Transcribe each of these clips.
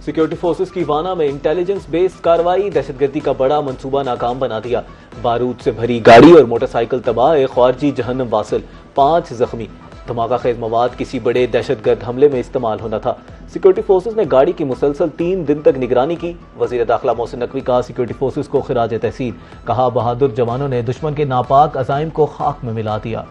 Security forces की वाना में इंटेलिजेंस बेस्ड कार्रवाई, दहशतगर्दी का बड़ा मंसूबा नाकाम बना दिया। बारूद से भरी गाड़ी और मोटरसाइकिल तबाह, एक ख्वारजी जहन्नम वासिल, 5 जख्मी। धमाका खेज मवाद किसी बड़े दहशतगर्द हमले में इस्तेमाल होना था। सिक्योरिटी फोर्सेस ने गाड़ी की मुसलसल 3 दिन तक निगरानी की। वजीर दाखिला मोहसिन नकवी का सिक्योरिटी फोर्सेस को खिराज तहसीन, कहा बहादुर जवानों ने दुश्मन के नापाक अज़ाइम को खाक में मिला दिया।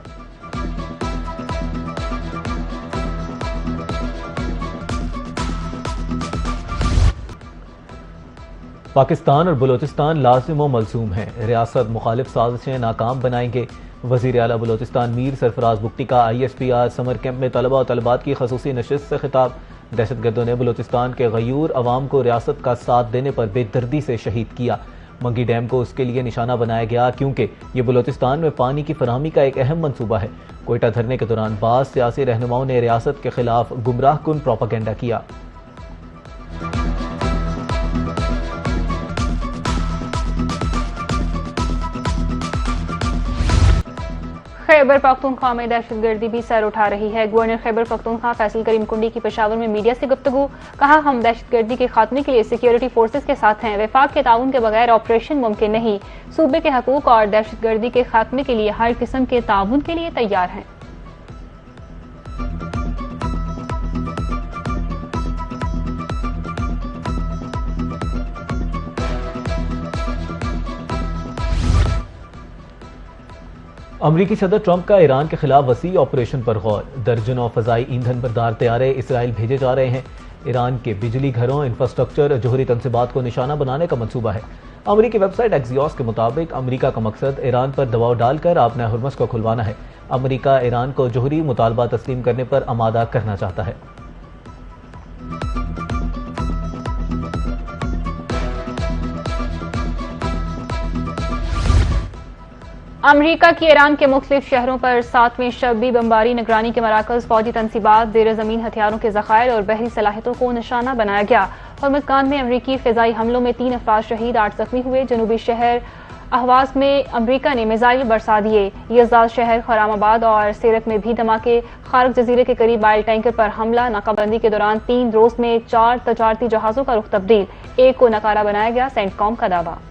पाकिस्तान और बलोचिस्तान लाजिम व मलसूम हैं, रियासत मुखालिफ साजिशें नाकाम बनाएंगे। वजीर आला बलोचिस्तान मीर सरफराज बुगटी का ISPR समर कैंप में तलबा और तलबात की खसूसी नशिस्त से खिताब। दहशतगर्दों ने बलोचिस्तान के गयूर अवाम को रियासत का साथ देने पर बेदर्दी से शहीद किया। मंगी डैम को उसके लिए निशाना बनाया गया क्योंकि ये बलोचिस्तान में पानी की फराहमी का एक अहम मंसूबा है। कोयटा धरने के दौरान बाज़ सियासी रहनुमाओं ने रियासत के खिलाफ गुमराह कुन प्रोपागेंडा किया। खैबर पख्तूनख्वा में दहशतगर्दी भी सर उठा रही है। गवर्नर खैबर पख्तूनख्वा फैसल करीम कुंडी की पेशावर में मीडिया से गुफ्तगू, कहा हम दहशतगर्दी के खात्मे के लिए सिक्योरिटी फोर्सेस के साथ हैं। वफाक के ताउन के बगैर ऑपरेशन मुमकिन नहीं। सूबे के हकूक और दहशतगर्दी के खात्मे के लिए हर किस्म के ताउन के लिए तैयार हैं। अमरीकी सदर ट्रंप का ईरान के खिलाफ वसी ऑपरेशन पर गौर, दर्जनों फजाई ईंधन बरदार तैयारे इसराइल भेजे जा रहे हैं। ईरान के बिजली घरों, इंफ्रास्ट्रक्चर, जोहरी तनसीबात को निशाना बनाने का मंसूबा है। अमरीकी वेबसाइट एक्सियोस के मुताबिक अमरीका का मकसद ईरान पर दबाव डालकर आपने हुर्मस को खुलवाना है। अमरीका ईरान को जोहरी मुतालबा तस्लीम करने पर आमादा करना चाहता है। अमरीका की ईरान के मुख्तलिफ शहरों पर 7वें शबी बमबारी, निगरानी के मराकज, फौजी तनसीबात, जेर ज़मीन हथियारों के ज़खायर और बहरी सलाहियतों को निशाना बनाया गया। हॉर्मुज़गान में अमरीकी फ़िज़ाई हमलों में 3 अफराद शहीद, 8 जख्मी हुए। जनूबी शहर अहवाज में अमरीका ने मिसाइल बरसा दिए। यज़दाद शहर, खरामाबाद और सेरत में भी धमाके। खारक जजीरे के करीब ऑयल टैंकर पर हमला। नाकाबंदी के दौरान 3 रोज में 4 तजारती जहाजों का रुख तब्दील, 1 को नकारा बनाया गया, सेंटकॉम का दावा।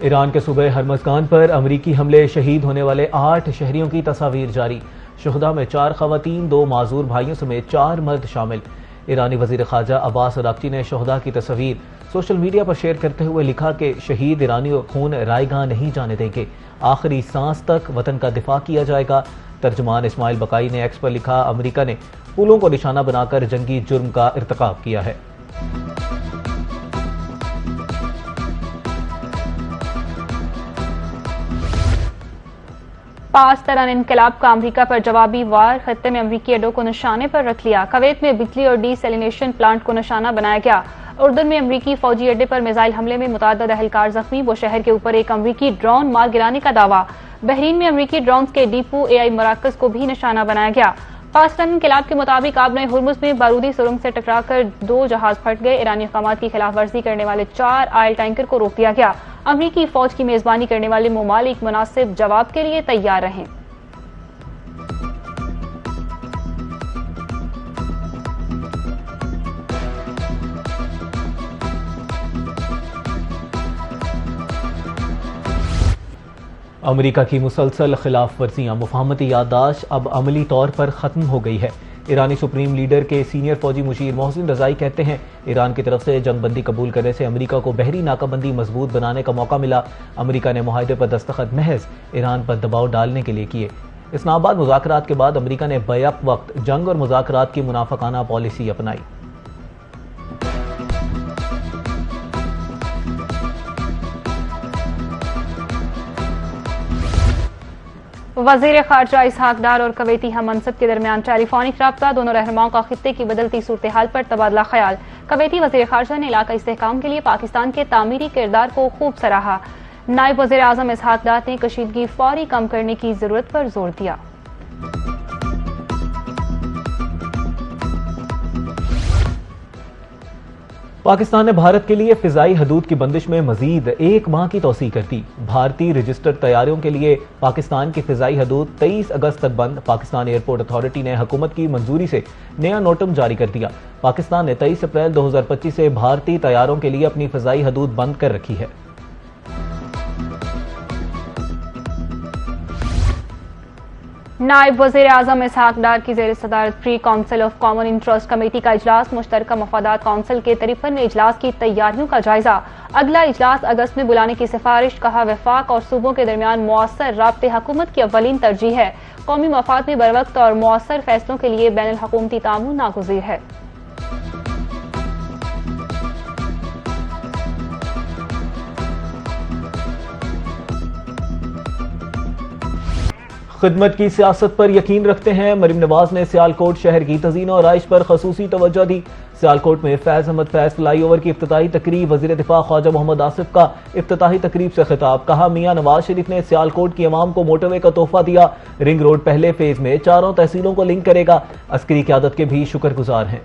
ईरान के सूबे हर्मज़गान पर अमरीकी हमले, शहीद होने वाले 8 शहरियों की तस्वीर जारी। शुहदा में 4 खवातीन, 2 माजूर भाइयों समेत 4 मर्द शामिल। ईरानी वजीर खारजा अब्बास अराक्ची ने शुहदा की तस्वीर सोशल मीडिया पर शेयर करते हुए लिखा कि शहीद ईरानियों खून रायगां नहीं जाने देंगे, आखिरी सांस तक वतन का दिफा किया जाएगा। तर्जुमान इस्माइल बकाई ने एक्स पर लिखा, अमरीका ने पुलों को निशाना बनाकर जंगी जुर्म का इर्तिकाब किया है। पांच तरह इनकलाब का अमरीका पर जवाबी वार, खत्ते में अमरीकी अड्डों को निशाने पर रख लिया। कुवैत में बिजली और डीसैलिनेशन प्लांट को निशाना बनाया गया। उर्दन में अमरीकी फौजी अड्डे पर मिसाइल हमले में मुतअद्दिद अहलकार जख्मी, वो शहर के ऊपर एक अमरीकी ड्रोन मार गिराने का दावा। बहरीन में अमरीकी ड्रोन के डिपो AI मराकज को भी निशाना बनाया गया। पाकिस्तान इनकलाब के मुताबिक आबने हुर्मुज़ में बारूदी सुरंग से टकराकर 2 जहाज फट गए। ईरानी अहकामात की खिलाफ वर्जी करने वाले 4 ऑयल टैंकर को रोक दिया गया। अमरीकी फौज की मेजबानी करने वाले ममालिक मुनासिब जवाब के लिए तैयार रहें। अमरीका की मुसलसल खिलाफ वर्जियां, मुफाहमती याददाश्त अब अमली तौर पर ख़त्म हो गई है। ईरानी सुप्रीम लीडर के सीनियर फौजी मुशीर मोहसिन रज़ाई कहते हैं, ईरान की तरफ से जंगबंदी कबूल करने से अमरीका को बहरी नाकाबंदी मजबूत बनाने का मौका मिला। अमरीका ने मुआहदे पर दस्तखत महज ईरान पर दबाव डालने के लिए किए। इस्लामाबाद मुज़ाकरात के बाद अमरीका ने बैक वक्त जंग और मुज़ाकरात की मुनाफिकाना पॉलिसी अपनाई। वजीर खारजा इसहाक डार और कुवैती हम मनसब के दरमियान टेलीफोनिक रब्ता, दोनों रहनुमाओं का खित्ते की बदलती सूरत हाल पर तबादला ख्याल। कुवैती वजीर खारजा ने इलाका इस्तेहकाम के लिए पाकिस्तान के तामीरी किरदार को खूब सराहा। नायब वजीर आजम इसहाक डार ने कशीदगी फौरी कम करने की जरूरत पर जोर दिया। पाकिस्तान ने भारत के लिए फिजाई हदूद की बंदिश में मजीद 1 माह की तौसीह कर दी। भारतीय रजिस्टर्ड तैयारियों के लिए पाकिस्तान की फिजाई हदूद 23 अगस्त तक बंद। पाकिस्तान एयरपोर्ट अथॉरिटी ने हुकूमत की मंजूरी से नया नोटम जारी कर दिया। पाकिस्तान ने 23 अप्रैल 2025 से भारतीय तैयारों के लिए अपनी फिजाई हदूद बंद कर रखी है। नायब वज़ीर आज़म इसहाक डार की ज़ेर सदारत pre council of common interest committee का इजलास। मुश्तरका मफादात काउंसिल के 53वें इजलास की तैयारियों का जायजा। अगला इजलास अगस्त में बुलाने की सिफारिश। कहा वफाक और सूबों के दरमियान मुअस्सर राब्ते हुकूमत की अव्वलीन तरजीह है। कौमी मफाद में बरवक्त और मुअस्सर फैसलों के लिए बैनुल हुकूमती तामुन नागुज़ीर है। खिदमत की सियासत पर यकीन रखते हैं। मरीम नवाज ने सियालकोट शहर की तज़ीन और आइश पर खसूसी तवज्जो दी। सियालकोट में फैज अहमद फैज फ्लाईओवर की इफ्तिताही तकरीब। वज़ीर दिफा ख्वाजा मोहम्मद आसिफ का इफ्तिताही तकरीब से खिताब। कहा मियां नवाज शरीफ ने सियालकोट की अवाम को मोटरवे का तोहफा दिया। रिंग रोड पहले फेज में 4 तहसीलों को लिंक करेगा। अस्करी क़यादत के भी शुक्रगुजार हैं।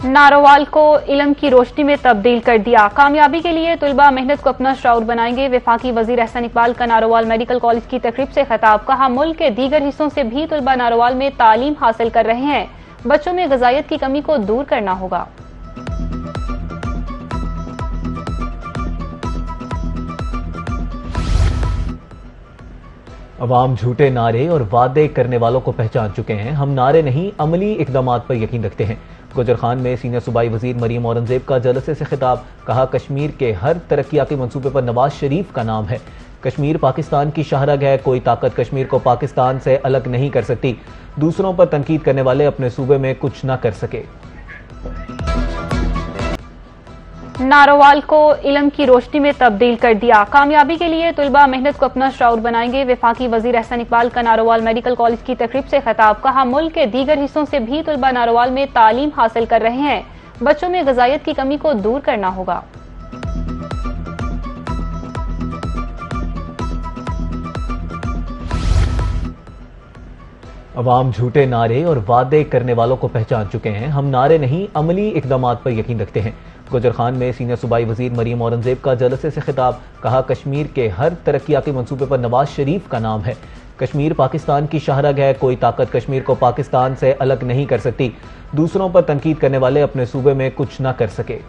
नारोवाल को इल्म की रोशनी में तब्दील कर दिया। कामयाबी के लिए तुलबा मेहनत को अपना शऊर बनाएंगे। वफाकी वजीर एहसन इकबाल का नारोवाल मेडिकल कॉलेज की तकरीब से खिताब। कहा मुल्क के दीगर हिस्सों से भी तुलबा नारोवाल में तालीम हासिल कर रहे हैं। बच्चों में ग़िज़ाइयत की कमी को दूर करना होगा। अवाम झूठे नारे और वादे करने वालों को पहचान चुके हैं। हम नारे नहीं अमली इकदामात पर यकीन रखते हैं। गुजर खान में सीनियर सूबाई वजीर मरीम औरंगजेब का जलसे से खिताब। कहा कश्मीर के हर तरक्याती मंसूबे पर नवाज शरीफ का नाम है। कश्मीर पाकिस्तान की शाहरग है। कोई ताकत कश्मीर को पाकिस्तान से अलग नहीं कर सकती। दूसरों पर तनकीद करने वाले अपने सूबे में कुछ न कर सके। नारोवाल को इल्म की रोशनी में तब्दील कर दिया। कामयाबी के लिए तुलबा मेहनत को अपना शऊर बनाएंगे। वफाकी वजीर एहसन इकबाल का नारोवाल मेडिकल कॉलेज की तकरीब से खिताब। कहा मुल्क के दीगर हिस्सों से भी तुलबा नारोवाल में तालीम हासिल कर रहे हैं। बच्चों में ग़िज़ाइयत की कमी को दूर करना होगा। अवाम झूठे नारे और वादे करने वालों को पहचान चुके हैं। हम नारे नहीं अमली इकदामात पर यकीन रखते हैं। गुजर खान में सीनियर सूबाई वजीर मरीम औरंगजेब का जलसे से खिताब। कहा कश्मीर के हर तरक्याती मंसूबे पर नवाज शरीफ का नाम है। कश्मीर पाकिस्तान की शाहरग है। कोई ताकत कश्मीर को पाकिस्तान से अलग नहीं कर सकती। दूसरों पर तनकीद करने वाले अपने सूबे में कुछ न कर सके।